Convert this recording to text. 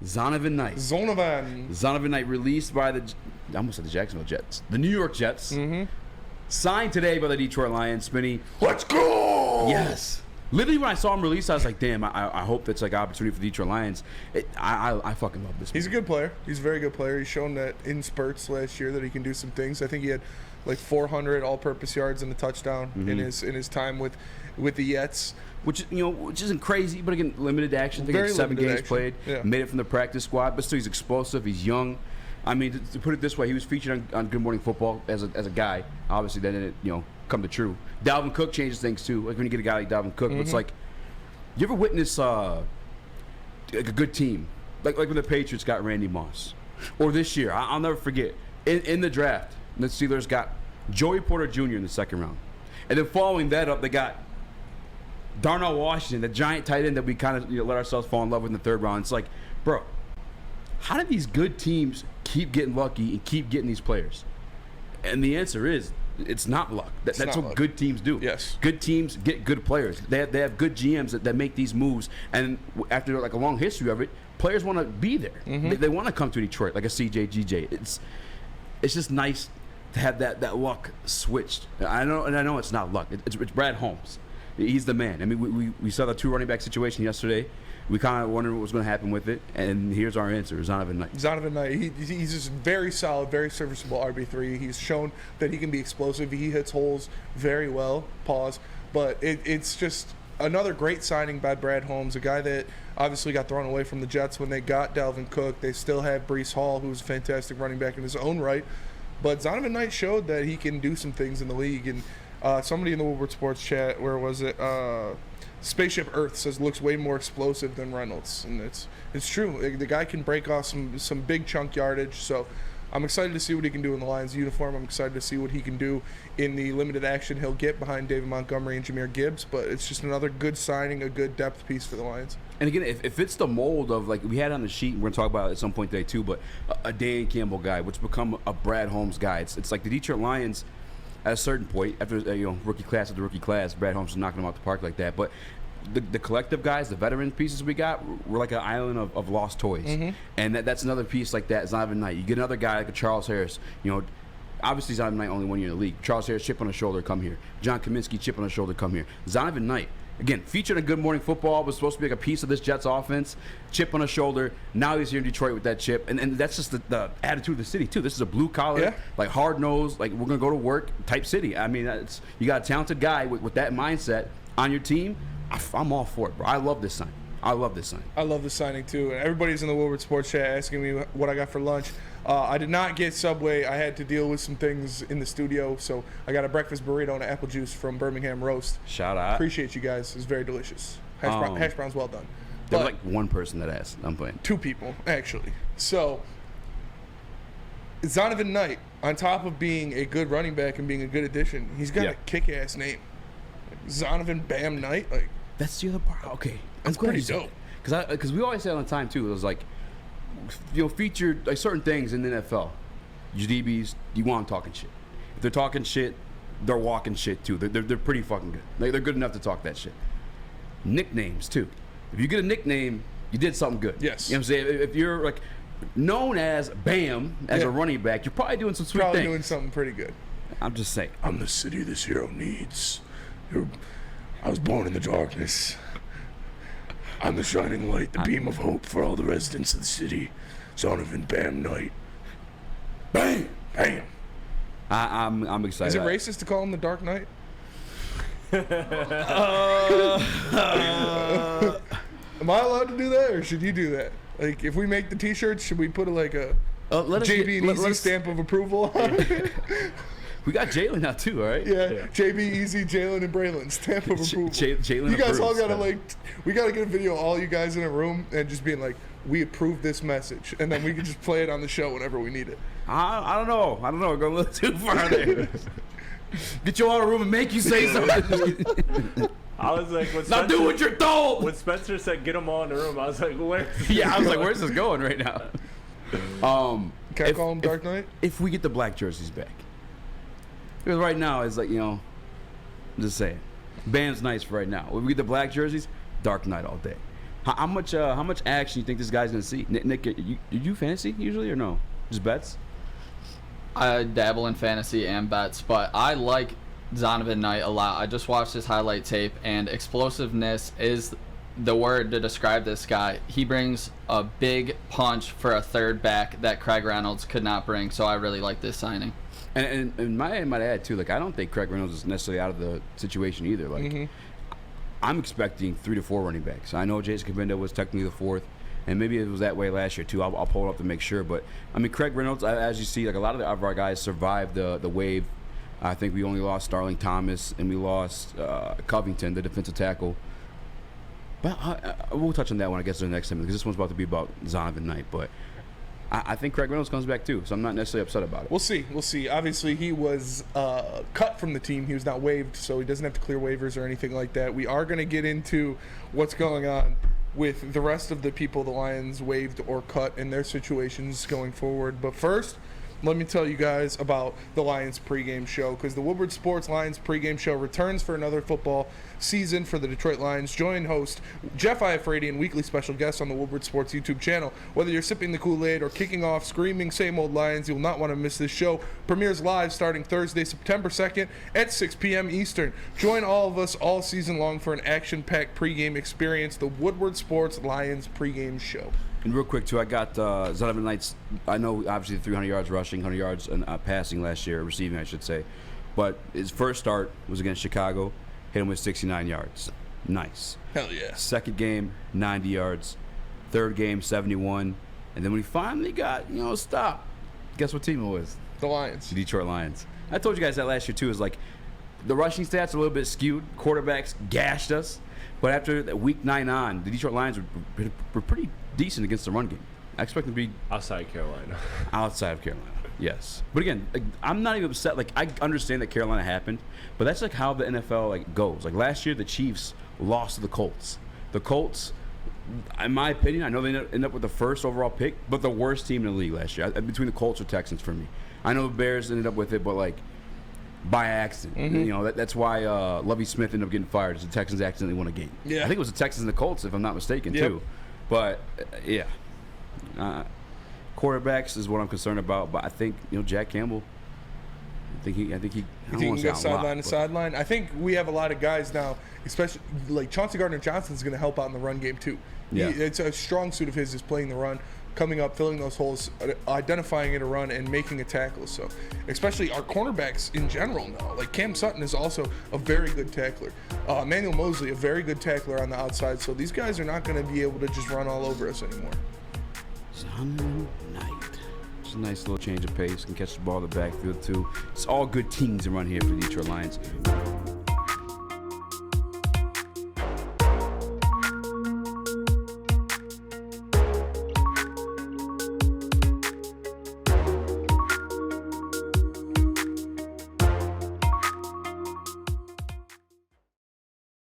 Zonovan Knight. Zonovan Knight released by I almost said the Jacksonville Jets. The New York Jets. Signed today by the Detroit Lions. Spinny. Let's go! Yes. Literally, when I saw him released, I was like, damn, I hope that's like an opportunity for the Detroit Lions. I fucking love this. He's a good player. He's a very good player. He's shown that in spurts last year that he can do some things. I think he had like 400 all-purpose yards and a touchdown in his time with the Jets. Which isn't crazy, but again, limited action. I think Very it's 7 games action. played. Yeah. Made it from the practice squad, but still he's explosive. He's young. I mean, to put it this way, he was featured on Good Morning Football as a guy. Obviously, that didn't come to true. Dalvin Cook changes things too. Like when you get a guy like Dalvin Cook, it's like, you ever witness like a good team, like when the Patriots got Randy Moss, or this year I'll never forget in the draft the Steelers got Joey Porter Jr. in the second round, and then following that up they got Darnell Washington, the giant tight end that we kind of let ourselves fall in love with in the third round. It's like, bro, how do these good teams keep getting lucky and keep getting these players? And the answer is, it's not luck. That's what luck. Good teams do. Yes. Good teams get good players. They have good GMs that make these moves. And after like a long history of it, players want to be there. They want to come to Detroit like a CJ, GJ. It's just nice to have that luck switched. I know it's not luck. It's Brad Holmes. He's the man. I mean, we saw the 2 running back situation yesterday. We kind of wondered what was going to happen with it, and here's our answer: Zonovan Knight. Zonovan Knight, he's just very solid, very serviceable RB3. He's shown that he can be explosive. He hits holes very well. Pause. But it's just another great signing by Brad Holmes, a guy that obviously got thrown away from the Jets when they got Dalvin Cook. They still have Breece Hall, who's a fantastic running back in his own right. But Zonovan Knight showed that he can do some things in the league. And somebody in the Woodward Sports chat, where was it? Spaceship Earth says looks way more explosive than Reynolds, and it's true. The guy can break off some big chunk yardage. So I'm excited to see what he can do in the Lions uniform. I'm excited to see what he can do in the limited action he'll get behind David Montgomery and Jahmyr Gibbs. But it's just another good signing, a good depth piece for the Lions. And again, if it's the mold of, like we had on the sheet, we're going to talk about it at some point today too, but a Dan Campbell guy, which become a Brad Holmes guy. It's like the Detroit Lions at a certain point, after rookie class after rookie class, Brad Holmes is knocking them out the park like that. But the collective guys, the veteran pieces we got, we're like an island of lost toys. And that's another piece like that. Zonovan Knight. You get another guy like a Charles Harris. Obviously Zonovan Knight only 1 year in the league. Charles Harris, chip on his shoulder, come here. John Kaminsky, chip on his shoulder, come here. Zonovan Knight, again, featured in Good Morning Football, was supposed to be like a piece of this Jets offense. Chip on his shoulder. Now he's here in Detroit with that chip. And that's just the attitude of the city, too. This is a blue-collar, like hard-nosed, like we're going to go to work type city. I mean, you got a talented guy with that mindset on your team. I'm all for it, bro. I love this sign. I love this signing, too. And everybody's in the Woodward Sports chat asking me what I got for lunch. I did not get Subway. I had to deal with some things in the studio, so I got a breakfast burrito and an apple juice from Birmingham Roast. Shout out. Appreciate you guys. It's very delicious. Hash browns well done. There's like one person that asked. I'm playing. 2 people, actually. So, Zonovan Knight, on top of being a good running back and being a good addition, he's got a kick-ass name. Zonovan Bam Knight. Like, that's the other part. Okay. That's pretty dope. Because we always say all the time, too, it was like, featured like certain things in the NFL. Your DBs, you want them talking shit. If they're talking shit, they're walking shit, too. They're pretty fucking good. They're good enough to talk that shit. Nicknames, too. If you get a nickname, you did something good. Yes. You know what I'm saying? If you're, like, known as Bam, as a running back, you're probably doing some sweet things. Probably doing something pretty good. I'm just saying. I'm the city this hero needs. I was born in the darkness. I'm the shining light, the beam of hope for all the residents of the city. Zonovan Bam Knight. Bam! Bam! I'm excited. Is it racist to call him the Dark Knight? Am I allowed to do that, or should you do that? Like, if we make the T-shirts, should we put like a JB and Easy stamp of approval on it? We got Jalen now too, all right? Yeah. JB, Easy, Jalen, and Braylon stamp of approval. Jalen, you guys all gotta we gotta get a video of all you guys in a room and just being like, we approve this message, and then we can just play it on the show whenever we need it. I don't know. We're going a little too far there. Get you all in a room and make you say something. I was like, now do what you're told. When Spencer said, "Get them all in the room," I was like, "Where?" Yeah, I was like, "Where's this going right now?" Can I call him Dark Knight? If we get the black jerseys back, because right now it's like, I'm just saying, Bam's nice for right now. If we get the black jerseys, Dark Knight all day. How much action you think this guy's gonna see? Nick, you do fantasy usually or no? Just bets? I dabble in fantasy and bets, but I like Zonovan Knight a lot. I just watched his highlight tape, and explosiveness is the word to describe this guy. He brings a big punch for a third back that Craig Reynolds could not bring, so I really like this signing. And might add too, like I don't think Craig Reynolds is necessarily out of the situation either. Like I'm expecting 3 to 4 running backs. I know Jason Cabinda was technically the 4th, and maybe it was that way last year too. I'll pull it up to make sure, but I mean Craig Reynolds, as you see, like a lot of our guys survived the wave. I think we only lost Starling Thomas and we lost Covington, the defensive tackle. But we'll touch on that one, I guess, in the next time because this one's about to be about Zonovan Knight, but. I think Craig Reynolds comes back too, so I'm not necessarily upset about it. We'll see. Obviously, he was cut from the team. He was not waived, so he doesn't have to clear waivers or anything like that. We are going to get into what's going on with the rest of the people the Lions waived or cut and their situations going forward. But first, let me tell you guys about the Lions pregame show, because the Woodward Sports Lions pregame show returns for another football season for the Detroit Lions. Join host Jeff Iafrady and weekly special guests on the Woodward Sports YouTube channel. Whether you're sipping the Kool-Aid or kicking off screaming same old Lions, you'll not want to miss this show. Premieres live starting Thursday, September 2nd at 6 p.m. Eastern. Join all of us all season long for an action-packed pregame experience, the Woodward Sports Lions pregame show. And real quick, too, I got Zonovan Knight's, I know, obviously, 300 yards rushing, 100 yards passing last year, receiving, I should say. But his first start was against Chicago, hit him with 69 yards. Nice. Hell yeah. Second game, 90 yards. Third game, 71. And then when he finally got, stopped, guess what team it was? The Lions. The Detroit Lions. I told you guys that last year, too, is like the rushing stats are a little bit skewed. Quarterbacks gashed us. But after week 9 on, the Detroit Lions were pretty decent against the run game. I expect them to be outside Carolina. Outside of Carolina, yes. But again, I'm not even upset. Like I understand that Carolina happened, but that's like how the NFL goes. Like last year, the Chiefs lost to the Colts. The Colts, in my opinion, I know they end up with the first overall pick, but the worst team in the league last year between the Colts or Texans for me. I know the Bears ended up with it, but like by accident. That's why Lovie Smith ended up getting fired. As the Texans accidentally won a game. Yeah. I think it was the Texans and the Colts, if I'm not mistaken, too. But yeah, quarterbacks is what I'm concerned about. But I think Jack Campbell. I think he. You think he can go sideline to sideline? I think we have a lot of guys now, especially like Chauncey Gardner-Johnson is going to help out in the run game too. Yeah. It's a strong suit of his is playing the run, coming up, filling those holes, identifying it a run, and making a tackle. So, especially our cornerbacks in general now. Like Cam Sutton is also a very good tackler. Emmanuel Mosley, a very good tackler on the outside. So these guys are not going to be able to just run all over us anymore. Zonovan Knight. It's a nice little change of pace. Can catch the ball in the backfield too. It's all good teams to run here for the Detroit Lions.